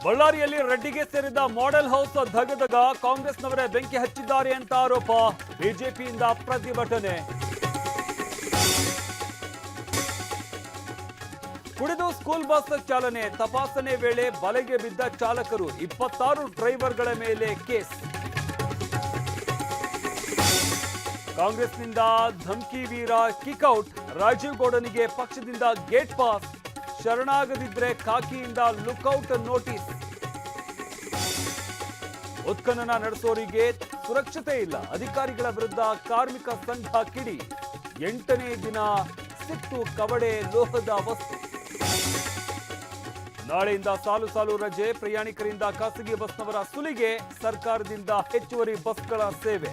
ಬಳ್ಳಾರಿಯಲ್ಲಿ ರೆಡ್ಡಿಗೆ ಸೇರಿದ model house ಧಗಧಗ, ಕಾಂಗ್ರೆಸ್ನವರೇ ಬೆಂಕಿ ಹಚ್ಚಿದ್ದಾರೆ ಅಂತ ಆರೋಪ, ಬಿಜೆಪಿಯಿಂದ ಪ್ರತಿಭಟನೆ. ಕುಡಿದು ಸ್ಕೂಲ್ ಬಸ್ ಚಾಲನೆ, ತಪಾಸಣೆ ವೇಳೆ ಬಲೆಗೆ ಬಿದ್ದ ಚಾಲಕರು, 26 ಡ್ರೈವರ್ಗಳ ಮೇಲೆ ಕೇಸ್. ಕಾಂಗ್ರೆಸ್ನಿಂದ ಧಮ್ಕಿ ವೀರ ಕಿಕ್ಔಟ್, ರಾಜೀವ್ ಗೌಡನಿಗೆ ಪಕ್ಷದಿಂದ ಗೇಟ್ ಪಾಸ್, ಶರಣಾಗದಿದ್ರೆ ಖಾಕಿಯಿಂದ ಲುಕ್ಔಟ್ ನೋಟಿಸ್. ಉತ್ಖನನ ನಡೆಸೋರಿಗೆ ಸುರಕ್ಷತೆ ಇಲ್ಲ, ಅಧಿಕಾರಿಗಳ ವಿರುದ್ಧ ಕಾರ್ಮಿಕ ಸಂಘ ಕಿಡಿ. 8ನೇ ದಿನ ಸಿಕ್ತು ಕವಡೆ ಲೋಹದ ವಸ್ತು. ನಾಳೆಯಿಂದ ಸಾಲು ರಜೆ, ಪ್ರಯಾಣಿಕರಿಂದ ಖಾಸಗಿ ಬಸ್ನವರ ಸುಲಿಗೆ, ಸರ್ಕಾರದಿಂದ ಹೆಚ್ಚುವರಿ ಬಸ್ಗಳ ಸೇವೆ.